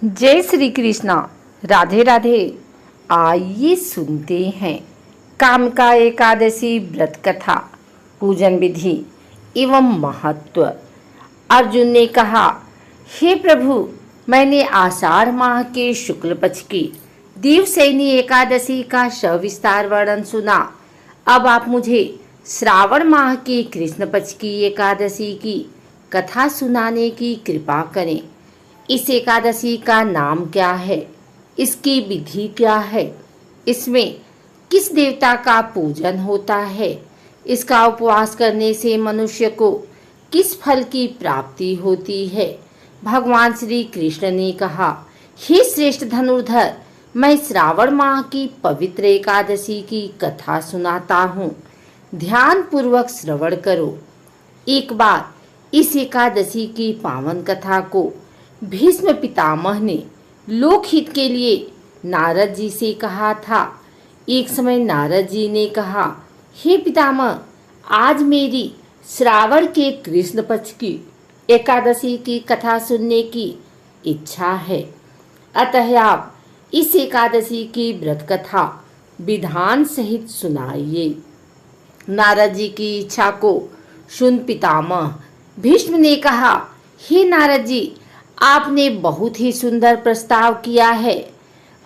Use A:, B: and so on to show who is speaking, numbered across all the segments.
A: जय श्री कृष्णा। राधे राधे। आइए सुनते हैं कामिका एकादशी व्रत कथा, पूजन विधि एवं महत्व। अर्जुन ने कहा, हे प्रभु, मैंने आषाढ़ माह के शुक्ल पक्ष की देवशयनी एकादशी का सविस्तार वर्णन सुना। अब आप मुझे श्रावण माह की कृष्ण पक्ष की एकादशी की कथा सुनाने की कृपा करें। इस एकादशी का नाम क्या है? इसकी विधि क्या है? इसमें किस देवता का पूजन होता है? इसका उपवास करने से मनुष्य को किस फल की प्राप्ति होती है? भगवान श्री कृष्ण ने कहा, हे श्रेष्ठ धनुर्धर, मैं श्रावण माह की पवित्र एकादशी की कथा सुनाता हूँ। ध्यान पूर्वक श्रवण करो। एक बार इस एकादशी की पावन कथा को भीष्म पितामह ने लोकहित के लिए नारद जी से कहा था। एक समय नारद जी ने कहा, हे पितामह, आज मेरी श्रावण के कृष्ण पक्ष की एकादशी की कथा सुनने की इच्छा है, अतः आप इस एकादशी की व्रत कथा विधान सहित सुनाइए। नारद जी की इच्छा को सुन पितामह भीष्म ने कहा, हे नारद जी, आपने बहुत ही सुंदर प्रस्ताव किया है।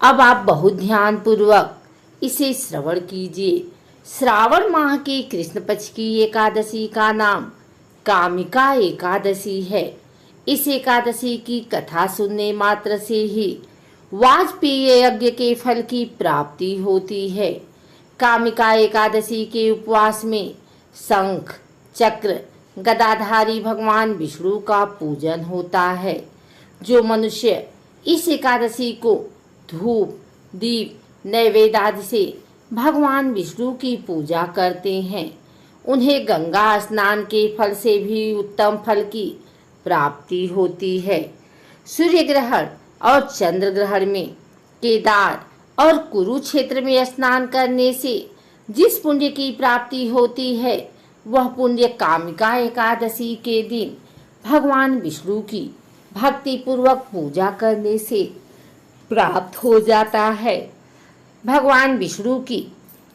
A: अब आप बहुत ध्यान पूर्वक इसे श्रवण कीजिए। श्रावण माह की कृष्ण पक्ष की एकादशी का नाम कामिका एकादशी है। इस एकादशी की कथा सुनने मात्र से ही वाजपेयी यज्ञ के फल की प्राप्ति होती है। कामिका एकादशी के उपवास में शंख, चक्र, गदाधारी भगवान विष्णु का पूजन होता है। जो मनुष्य इस एकादशी को धूप, दीप, नैवेद्य आदि से भगवान विष्णु की पूजा करते हैं, उन्हें गंगा स्नान के फल से भी उत्तम फल की प्राप्ति होती है। सूर्य ग्रहण और चंद्र ग्रहण में केदार और कुरुक्षेत्र में स्नान करने से जिस पुण्य की प्राप्ति होती है, वह पुण्य कामिका एकादशी के दिन भगवान विष्णु की भक्ति पूर्वक पूजा करने से प्राप्त हो जाता है। भगवान विष्णु की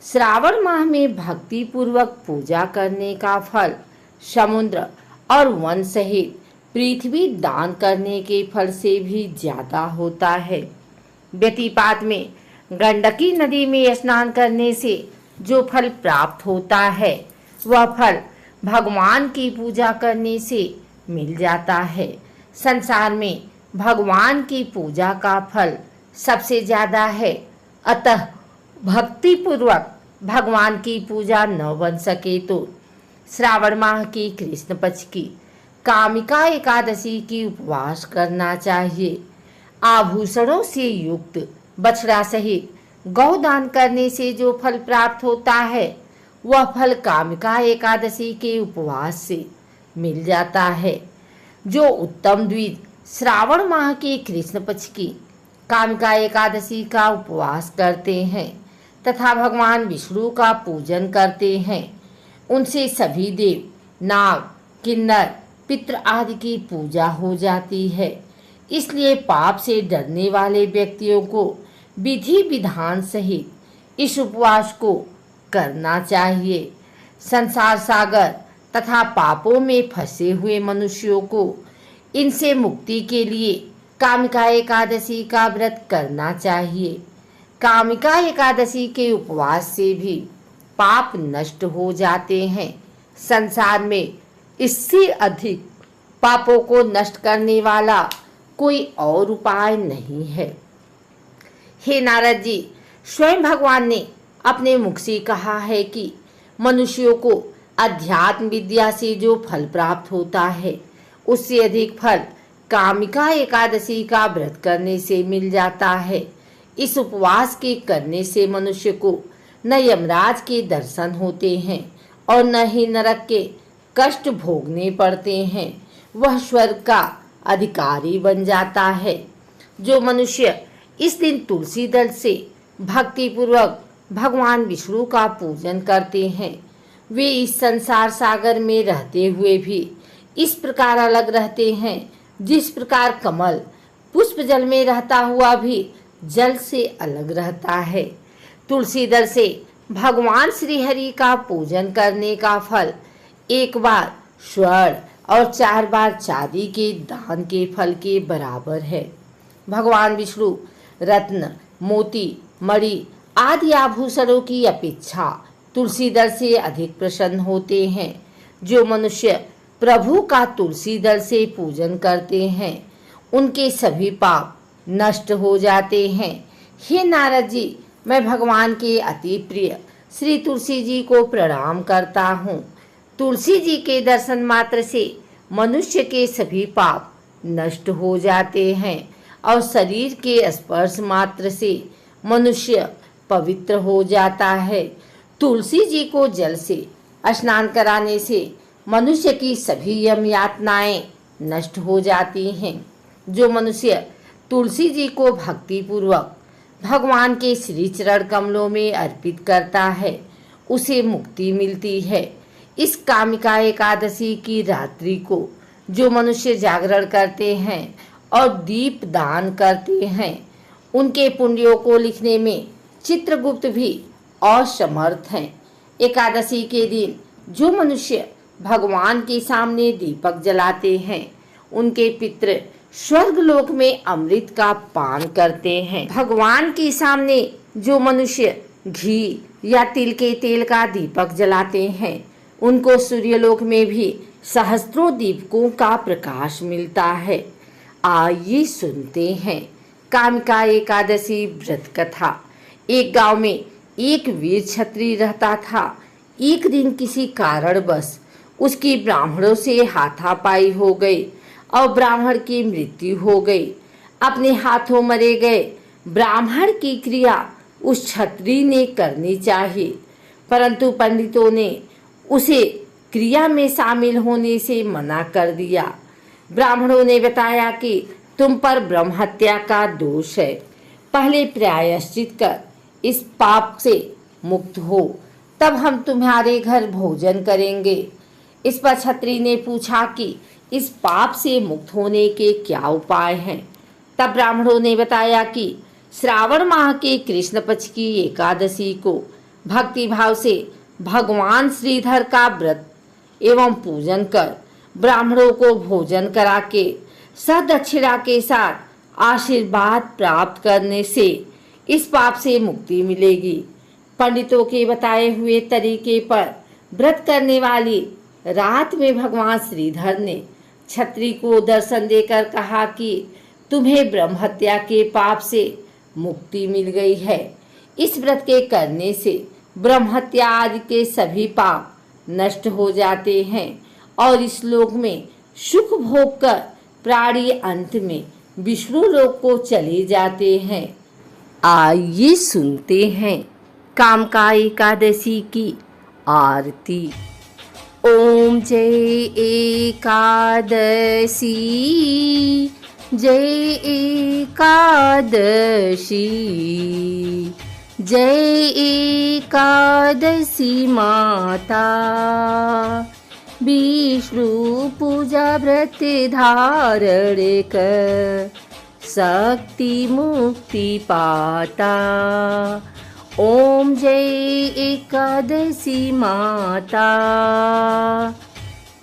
A: श्रावण माह में भक्ति पूर्वक पूजा करने का फल समुद्र और वन सहित पृथ्वी दान करने के फल से भी ज्यादा होता है। व्यतिपात में गंडकी नदी में स्नान करने से जो फल प्राप्त होता है, वह फल भगवान की पूजा करने से मिल जाता है। संसार में भगवान की पूजा का फल सबसे ज्यादा है, अतः भक्ति पूर्वक भगवान की पूजा न बन सके तो श्रावण माह की कृष्ण पक्ष की कामिका एकादशी की उपवास करना चाहिए। आभूषणों से युक्त बछड़ा सहित गौदान करने से जो फल प्राप्त होता है, वह फल कामिका एकादशी के उपवास से मिल जाता है। जो उत्तम द्विज श्रावण माह के कृष्ण पक्ष की कामिका एकादशी का उपवास करते हैं तथा भगवान विष्णु का पूजन करते हैं, उनसे सभी देव, नाग, किन्नर, पितृ आदि की पूजा हो जाती है। इसलिए पाप से डरने वाले व्यक्तियों को विधि विधान सहित इस उपवास को करना चाहिए। संसार सागर तथा पापों में फंसे हुए मनुष्यों को इनसे मुक्ति के लिए कामिका एकादशी का व्रत करना चाहिए। कामिका एकादशी के उपवास से भी पाप नष्ट हो जाते हैं। संसार में इससे अधिक पापों को नष्ट करने वाला कोई और उपाय नहीं है। हे नारद जी, स्वयं भगवान ने अपने मुख से कहा है कि मनुष्यों को अध्यात्म विद्या से जो फल प्राप्त होता है, उससे अधिक फल कामिका एकादशी का व्रत करने से मिल जाता है। इस उपवास के करने से मनुष्य को न यमराज के दर्शन होते हैं और न ही नरक के कष्ट भोगने पड़ते हैं। वह स्वर्ग का अधिकारी बन जाता है। जो मनुष्य इस दिन तुलसी दल से भक्ति पूर्वक भगवान विष्णु का पूजन करते हैं, वे इस संसार सागर में रहते हुए भी इस प्रकार अलग रहते हैं जिस प्रकार कमल पुष्प जल में रहता हुआ भी जल से अलग रहता है। तुलसी दल से भगवान श्री हरि का पूजन करने का फल 1 बार स्वर्ण और 4 बार चांदी के दान के फल के बराबर है। भगवान विष्णु रत्न, मोती, मणि आदि आभूषणों की अपेक्षा तुलसी दल से अधिक प्रसन्न होते हैं। जो मनुष्य प्रभु का तुलसी दल से पूजन करते हैं उनके सभी पाप नष्ट हो जाते हैं। हे नारद जी, मैं भगवान के अति प्रिय श्री तुलसी जी को प्रणाम करता हूँ। तुलसी जी के दर्शन मात्र से मनुष्य के सभी पाप नष्ट हो जाते हैं और शरीर के स्पर्श मात्र से मनुष्य पवित्र हो जाता है। तुलसी जी को जल से स्नान कराने से मनुष्य की सभी यम यातनाएं नष्ट हो जाती हैं। जो मनुष्य तुलसी जी को भक्तिपूर्वक भगवान के श्री चरण कमलों में अर्पित करता है उसे मुक्ति मिलती है। इस कामिका एकादशी की रात्रि को जो मनुष्य जागरण करते हैं और दीप दान करते हैं उनके पुण्यों को लिखने में चित्रगुप्त भी असमर्थ हैं। एकादशी के दिन जो मनुष्य भगवान के सामने दीपक जलाते हैं उनके पितृ स्वर्ग लोक में अमृत का पान करते हैं। भगवान के सामने जो मनुष्य घी या तिल के तेल का दीपक जलाते हैं उनको सूर्यलोक में भी सहस्त्रों दीपकों का प्रकाश मिलता है। आइए सुनते हैं कामिका एकादशी व्रत कथा। एक गांव में एक वीर क्षत्रिय रहता था। एक दिन किसी कारणवश उसकी ब्राह्मणों से हाथापाई हो गई और ब्राह्मण की मृत्यु हो गई। अपने हाथों मरे गए ब्राह्मण की क्रिया उस क्षत्रिय ने करनी चाहिए, परंतु पंडितों ने उसे क्रिया में शामिल होने से मना कर दिया। ब्राह्मणों ने बताया कि तुम पर ब्रह्म हत्या का दोष है, पहले प्रायश्चित कर इस पाप से मुक्त हो, तब हम तुम्हारे घर भोजन करेंगे। इस पर क्षत्रिय ने पूछा कि इस पाप से मुक्त होने के क्या उपाय हैं। तब ब्राह्मणों ने बताया कि श्रावण माह के कृष्ण पक्ष की एकादशी को भक्ति भाव से भगवान श्रीधर का व्रत एवं पूजन कर ब्राह्मणों को भोजन करा के सदक्षिणा के साथ आशीर्वाद प्राप्त करने से इस पाप से मुक्ति मिलेगी। पंडितों के बताए हुए तरीके पर व्रत करने वाली रात में भगवान श्रीधर ने क्षत्रिय को दर्शन देकर कहा कि तुम्हें ब्रह्म हत्या के पाप से मुक्ति मिल गई है। इस व्रत के करने से ब्रह्म हत्या आदि के सभी पाप नष्ट हो जाते हैं और इस लोक में सुख भोग कर प्राणी अंत में विष्णु लोक को चले जाते हैं। आइए सुनते हैं कामिका एकादशी की आरती। ओम जय एकादशी, जय एकादशी, जय एकादशी माता। विष्णु पूजा व्रत धारण कर शक्ति मुक्ति पाता। ओम जय एकादशी माता,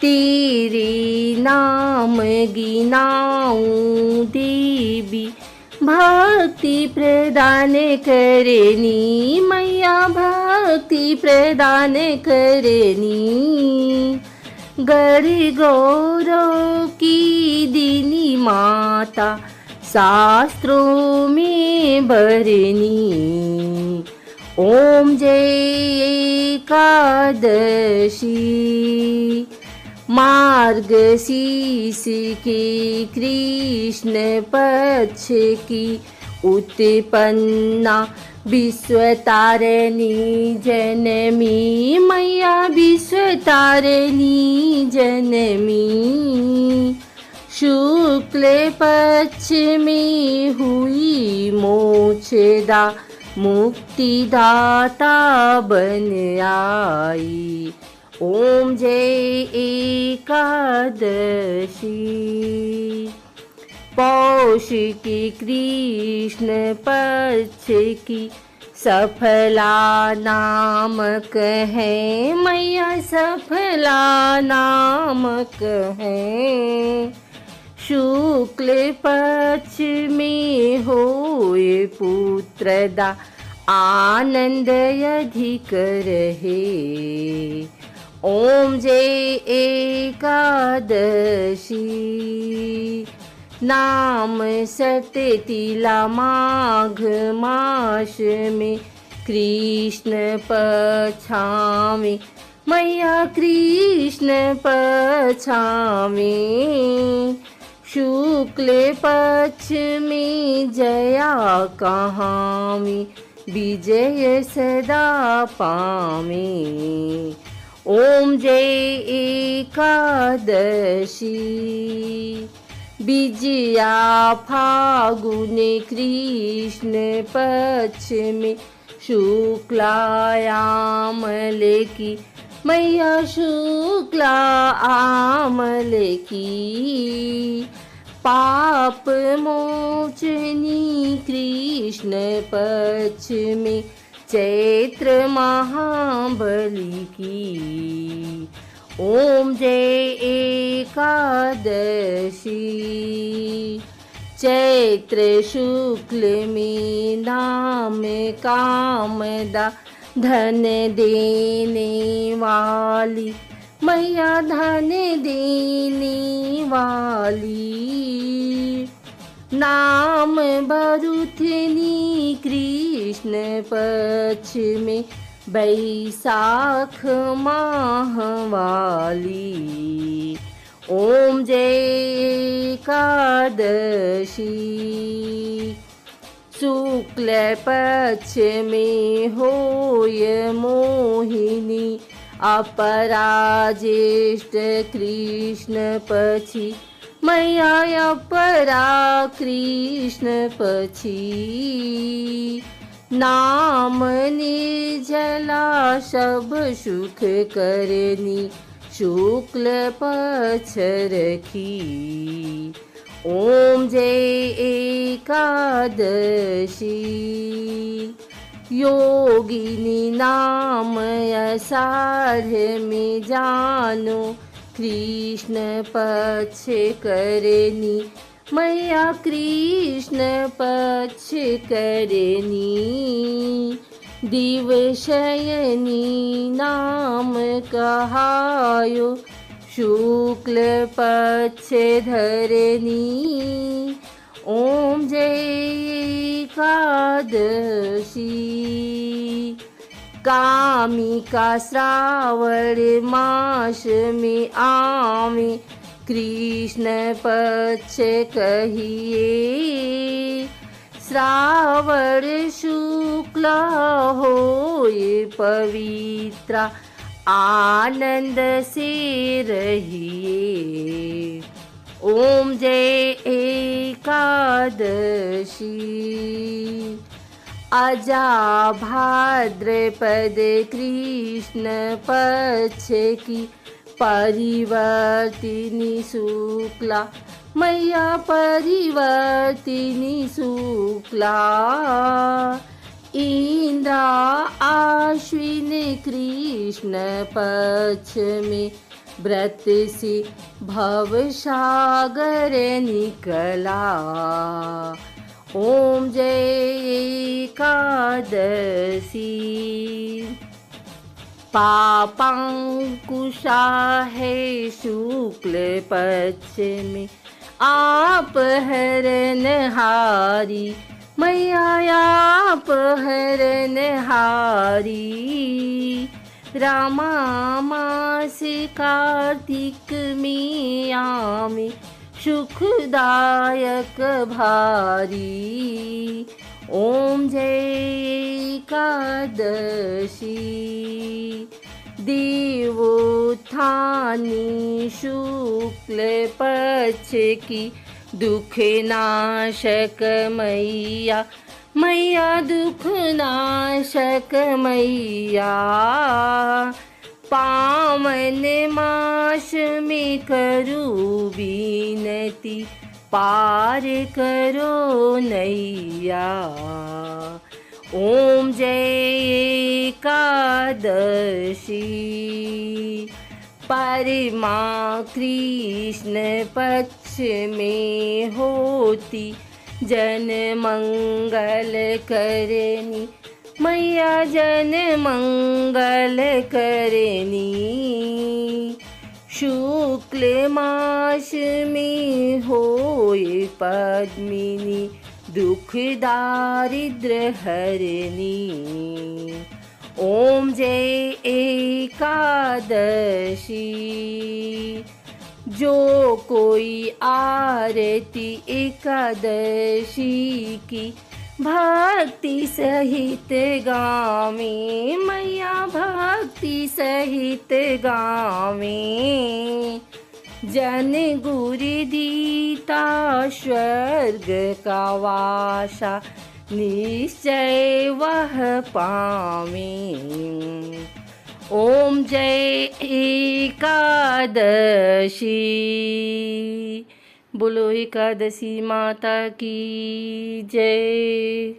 A: तेरे नाम गिनाऊं देवी, भक्ति प्रदान करनी मैया, भक्ति प्रदान करनी। गढ़ गौरव की दीनी माता, शास्त्रों में भरनी। ओम जय एकादशी, मार्गशीर्ष के कृष्ण पक्ष की उत्पन्ना विश्वतारिणी जनमी मैया, विश्वतारिणी जनमी। शुक्ल पक्ष में हुई मोक्षदा, मुक्तिदाता बन आई। ओम जय एकादशी। पौष की कृष्ण पक्ष की सफला नामक है मैया, सफला नामक है। शुक्ल पक्ष में होए पुत्रदा, आनंद अधिक रहे। ओम जय एकादशी नाम सततिला माघ मास में कृष्ण पक्षामि मैया, कृष्ण पक्षामि। शुक्ल पक्ष में जया कहामि, विजय सदा पामि। ओम जय एकादशी विजया फागुन कृष्ण पक्ष में शुक्लायामल की मैया, शुक्ला आमल की। पाप मोचनी कृष्ण पक्ष में चैत्र महाबली की। ओम जय एकादशी चैत्र शुक्ल में नाम कामदा, धन देने वाली मैया, धन देने वाली। नाम भरुथनी कृष्ण पक्ष में बैसाख माह वाली। ओम जय एकादशी शुक्ल पक्ष में होय मोहिनी, अपराजेष्ठ कृष्ण पक्षी मैया, अपरा कृष्ण पक्षी। नाम निर्जला सब सुख करनी, शुक्ल पक्ष रखी। ओम जय एकादशी योगिनी नाम अषाढ़ में जानो, कृष्ण पक्ष करनी मैया, कृष्ण पक्ष करनी। दिवशयनी नाम कहायो, शुक्ल पक्ष धरनी। ओम जय एकादशी कामिका श्रावण मास में आवे, कृष्ण पक्ष कहिए। श्रावण शुक्ल होए पवित्र, आनंद से रहिए। ओम जय एकादशी अजा भाद्रपद कृष्ण पक्ष की परिवर्तिनी शुक्ला मैया, परिवर्तिनी शुक्ला। इंद्रा आश्विन कृष्ण पक्ष में व्रत से भवसागर निकला। ओम जय एकादशी पापांकुशा है शुक्ल पक्ष में, आप हरनहारी मैया, आप हरनहारी। रामा मास कार्तिक में आमे, सुखदायक भारी। ओम जय एकादशी देवोत्थानी शुक्ल पक्ष की दुख नाशक मैया, मैया दुख नाशक मैया। पावन मास में करूँ विनती, पार करो नैया। ओम जय एकादशी, परमा कृष्ण पक्ष में होती, जन मंगल करनी मैया, जन मंगल करनी। शुक्ल मास में होए पद्मिनी, दुख दारिद्र हरनी। ओम जय एकादशी, जो कोई आरती एकादशी की भक्ति सहित गावे मैया, भक्ति सहित गावे। जन गुरु दीता स्वर्ग का वासा, निश्चय वह पावे। ओम जय एकादशी। बोलो एकादशी माता की जय।